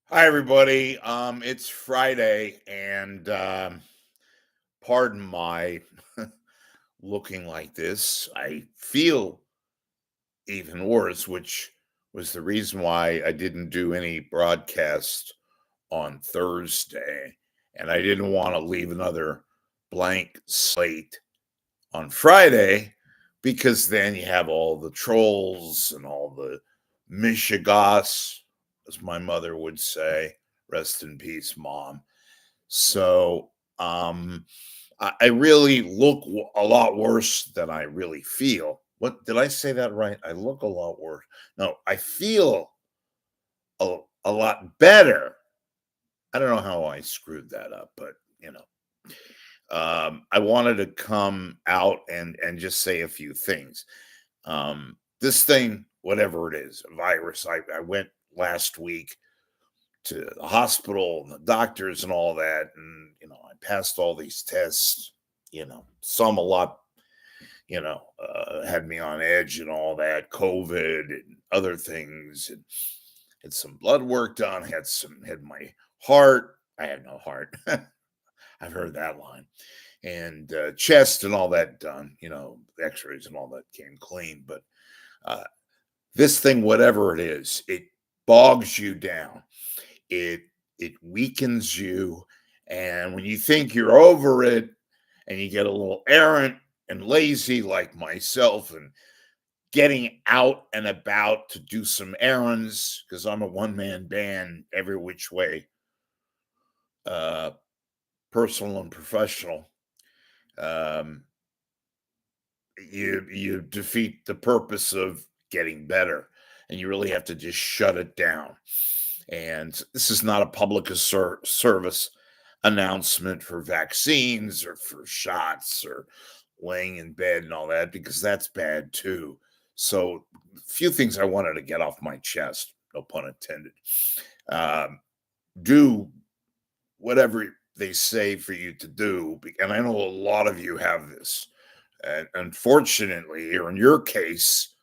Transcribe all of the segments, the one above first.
Hi, everybody. It's Friday, and pardon my looking like this. I feel even worse, which was the reason why I didn't do any broadcast on Thursday, and I didn't want to leave another blank slate on Friday because then you have all the trolls and all the mishigas, as my mother would say. Rest in peace, Mom. So I really look a lot worse than I really feel. What did I say that right? I look a lot worse. No, I feel a lot better. I don't know how I screwed that up, but I wanted to come out and just say a few things. This thing, whatever it is, a virus. I went last week to the hospital and the doctors and all that, and I passed all these tests. Some a lot. Had me on edge and all that, COVID and other things, and had some blood work done. Had my heart. I had no heart. I've heard that line. And chest and all that done, x-rays and all that came clean. But uh, this thing, whatever it is, it bogs you down. It weakens you. And when you think you're over it and you get a little errant and lazy like myself and getting out and about to do some errands, because I'm a one-man band every which way, uh, personal and professional, um, you defeat the purpose of getting better, and you really have to just shut it down. And this is not a public service announcement for vaccines or for shots or laying in bed and all that, because that's bad too. So, a few things I wanted to get off my chest, no pun intended. Um, do whatever they say for you to do. And I know a lot of you have this. And unfortunately, or in your case,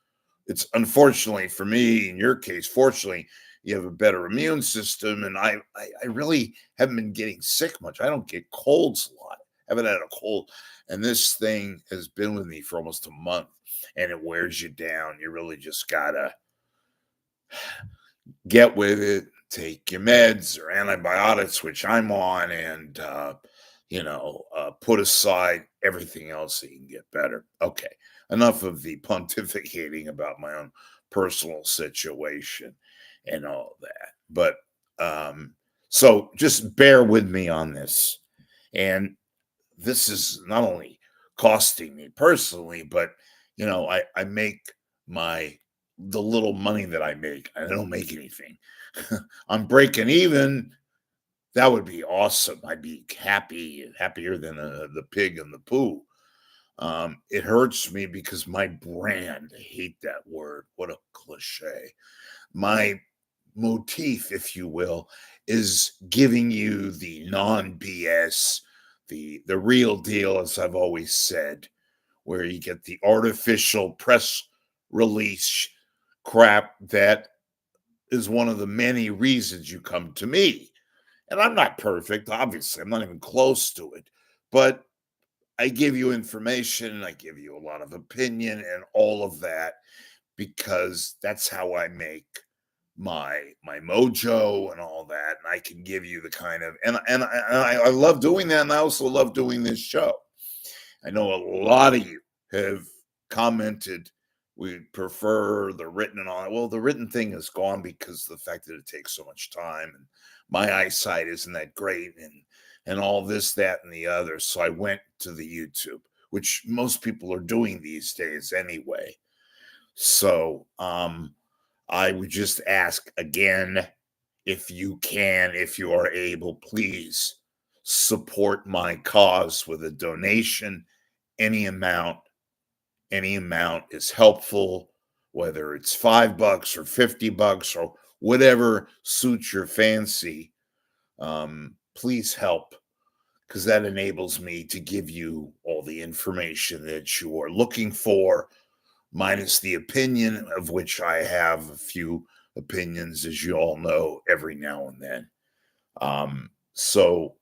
it's unfortunately for me, in your case, fortunately, you have a better immune system. And I really haven't been getting sick much. I don't get colds a lot. I haven't had a cold. And this thing has been with me for almost a month, and it wears you down. You really just gotta get with it, take your meds or antibiotics, which I'm on, and put aside everything else so you can get better. Okay, enough of the pontificating about my own personal situation and all that. But so just bear with me on this. And this is not only costing me personally, but I make my the little money that I make. I don't make anything. I'm breaking even. That would be awesome. I'd be happier than the pig in the poo. It hurts me because my brand, I hate that word. What a cliche. My motif, if you will, is giving you the non BS, the real deal, as I've always said, where you get the artificial press release crap that is one of the many reasons you come to me. And I'm not perfect, obviously. I'm not even close to it. But I give you information and I give you a lot of opinion and all of that because that's how I make my mojo and all that. And I can give you the kind of I love doing that, and I also love doing this show. I know a lot of you have commented we prefer the written and all that. Well, the written thing is gone because of the fact that it takes so much time, and my eyesight isn't that great, and all this, that, and the other. So I went to the YouTube, which most people are doing these days anyway. So I would just ask again, if you can, if you are able, please support my cause with a donation. Any amount, any amount is helpful, whether it's $5 or $50 or whatever suits your fancy. Please help, because that enables me to give you all the information that you are looking for, minus the opinion, of which I have a few opinions, as you all know, every now and then. So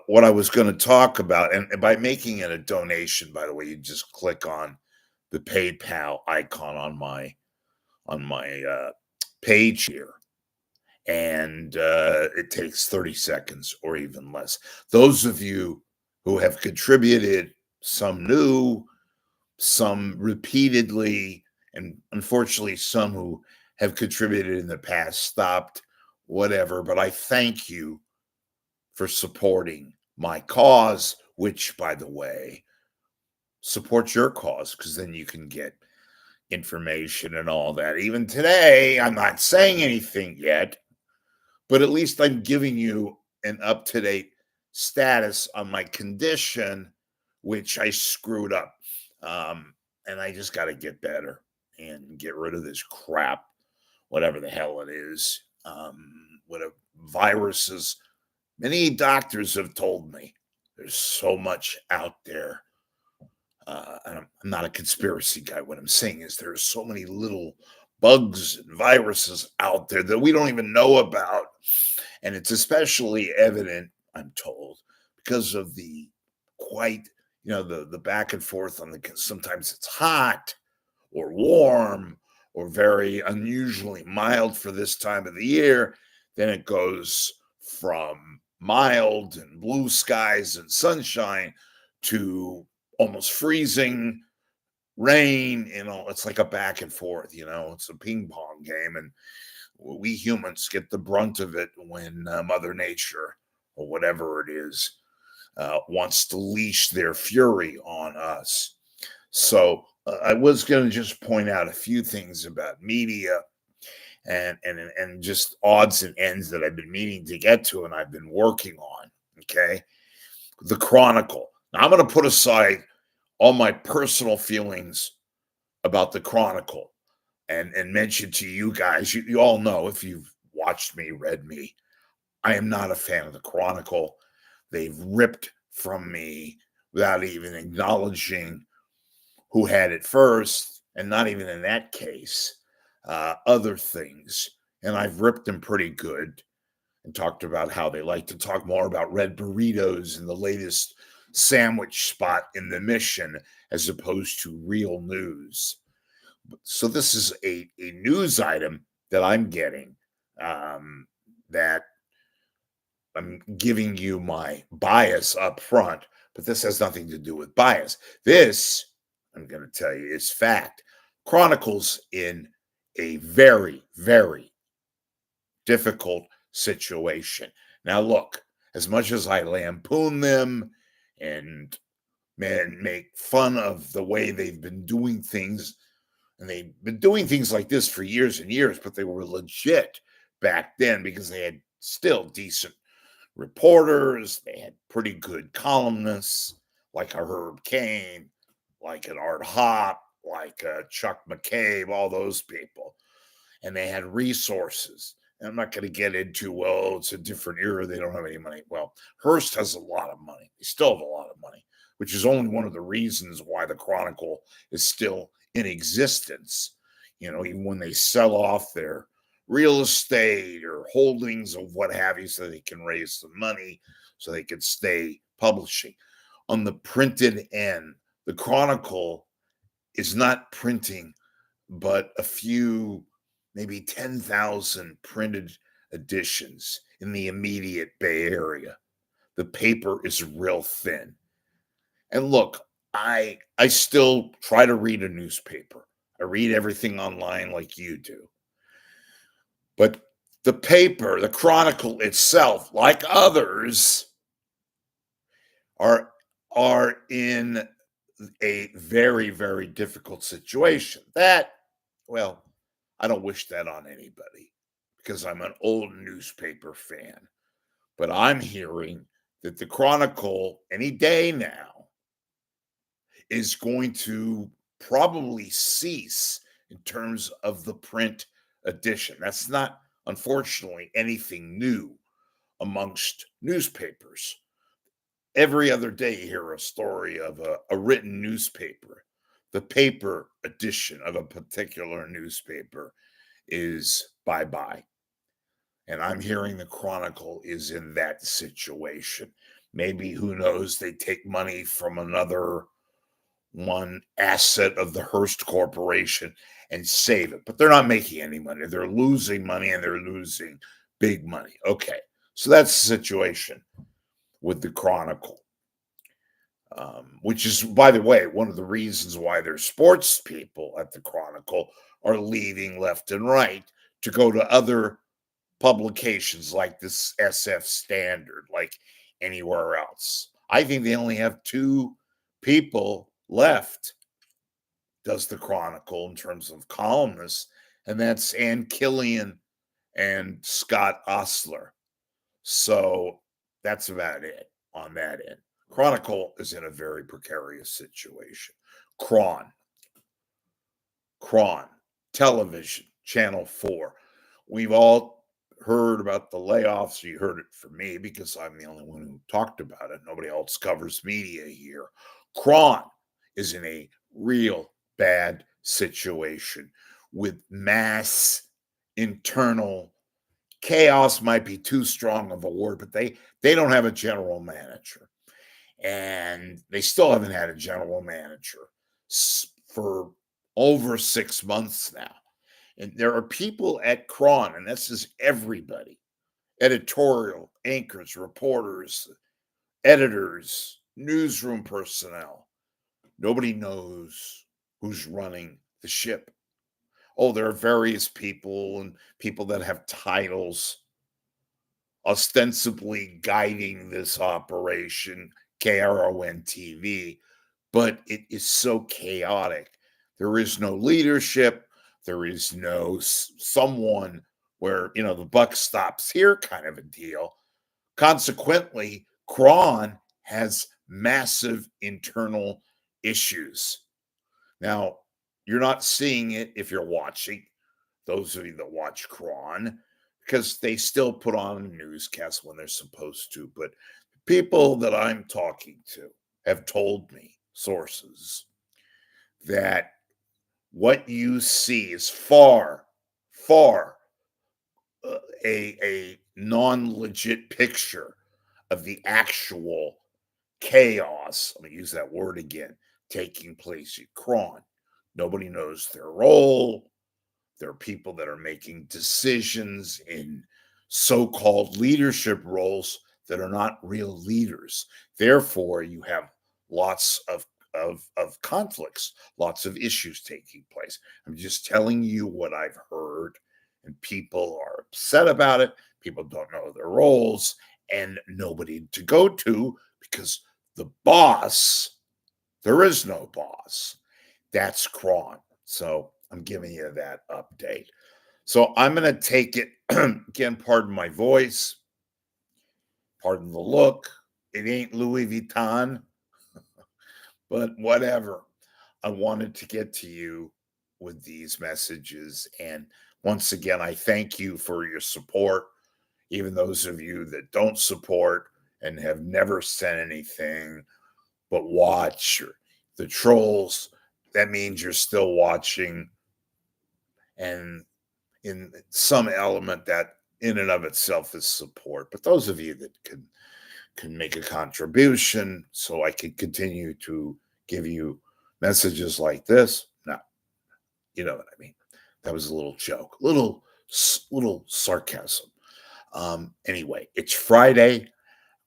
what I was going to talk about, and by making it a donation, by the way, you just click on the PayPal icon on my page here, and it takes 30 seconds or even less. Those of you who have contributed, some new, some repeatedly, and unfortunately some who have contributed in the past stopped, whatever, but I thank you for supporting my cause, which, by the way, supports your cause, because then you can get information and all that. Even today, I'm not saying anything yet, but at least I'm giving you an up-to-date status on my condition, which I screwed up. And I just got to get better and get rid of this crap, whatever the hell it is. What viruses, many doctors have told me there's so much out there. And I'm not a conspiracy guy. What I'm saying is there's so many little bugs and viruses out there that we don't even know about. And it's especially evident, I'm told, because of the quite, the back and forth on sometimes it's hot or warm or very unusually mild for this time of the year. Then it goes from mild and blue skies and sunshine to almost freezing, rain. It's like a back and forth. It's a ping pong game, and we humans get the brunt of it when Mother Nature, or whatever it is, wants to leash their fury on us. So I was going to just point out a few things about media and just odds and ends that I've been meaning to get to and I've been working on. Okay, the Chronicle. Now I'm going to put aside all my personal feelings about the Chronicle and mention to you guys, you all know, if you've watched me, read me, I am not a fan of the Chronicle. They've ripped from me without even acknowledging who had it first, and not even in that case, other things. And I've ripped them pretty good and talked about how they like to talk more about red burritos and the latest sandwich spot in the Mission as opposed to real news. So this is a news item that I'm getting, that I'm giving you my bias up front, but this has nothing to do with bias. This, I'm going to tell you, is fact. Chronicles in a very, very difficult situation. Now, look, as much as I lampoon them and make fun of the way they've been doing things, and they've been doing things like this for years and years, but they were legit back then because they had still decent reporters. They had pretty good columnists like a Herb Cain, like an Art Hop, like Chuck McCabe, all those people. And they had resources. And I'm not going to get into, well, it's a different era. They don't have any money. Well, Hearst has a lot of money. They still have a lot of money, which is only one of the reasons why the Chronicle is still in existence. Even when they sell off their real estate or holdings of what have you, so they can raise some money, so they can stay publishing. On the printed end, the Chronicle is not printing but a few, maybe 10,000 printed editions in the immediate Bay Area. The paper is real thin. And look, I still try to read a newspaper. I read everything online like you do. But the paper, the Chronicle itself, like others, are in a very, very difficult situation. Well, I don't wish that on anybody because I'm an old newspaper fan. But I'm hearing that the Chronicle, any day now, is going to probably cease in terms of the print edition. That's not, unfortunately, anything new amongst newspapers. Every other day, you hear a story of a written newspaper, the paper edition of a particular newspaper, is bye-bye. And I'm hearing the Chronicle is in that situation. Maybe, who knows, they take money from another one asset of the Hearst Corporation and save it. But they're not making any money. They're losing money, and they're losing big money. Okay. So that's the situation with the Chronicle, which is, by the way, one of the reasons why their sports people at the Chronicle are leaving left and right to go to other publications like this SF Standard, like anywhere else. I think they only have two people left, does the Chronicle, in terms of columnists, and that's Ann Killian and Scott Ostler. So that's about it on that end. Chronicle is in a very precarious situation. KRON, television, Channel 4. We've all heard about the layoffs. You heard it from me because I'm the only one who talked about it. Nobody else covers media here. KRON is in a real bad situation with mass internal chaos. Might be too strong of a word, but they don't have a general manager, and they still haven't had a general manager for over 6 months now. And there are people at KRON, and this is everybody: editorial, anchors, reporters, editors, newsroom personnel. Nobody knows who's running the ship. Oh, there are various people and people that have titles ostensibly guiding this operation, KRON TV, but it is so chaotic. There is no leadership. There is no someone where, the buck stops here kind of a deal. Consequently, KRON has massive internal issues. Now, you're not seeing it if you're watching, those of you that watch KRON, because they still put on a newscast when they're supposed to. But people that I'm talking to have told me, sources, that what you see is far, far a non-legit picture of the actual chaos. I'm going to use that word again, taking place at KRON. Nobody knows their role. There are people that are making decisions in so-called leadership roles that are not real leaders. Therefore, you have lots of conflicts, lots of issues taking place. I'm just telling you what I've heard, and people are upset about it. People don't know their roles, and nobody to go to, because the boss, there is no boss. That's KRON. So I'm giving you that update. So I'm going to take it again. Pardon my voice. Pardon the look. It ain't Louis Vuitton, but whatever. I wanted to get to you with these messages. And once again, I thank you for your support. Even those of you that don't support and have never sent anything but watch, or the trolls, that means you're still watching. And in some element, that in and of itself is support. But those of you that can make a contribution so I can continue to give you messages like this, no, you know what I mean. That was a little joke, little sarcasm. Anyway, it's Friday.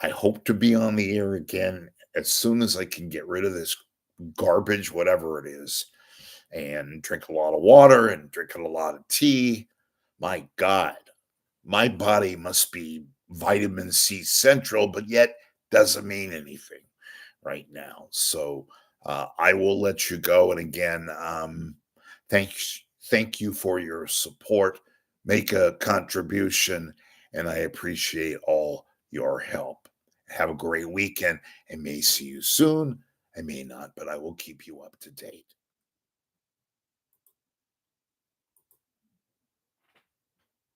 I hope to be on the air again as soon as I can get rid of this garbage, whatever it is, and drink a lot of water and drinking a lot of tea. My God, my body must be vitamin C central, but yet doesn't mean anything right now. So I will let you go. And again, thank you for your support. Make a contribution, and I appreciate all your help. Have a great weekend. I may see you soon. I may not, but I will keep you up to date.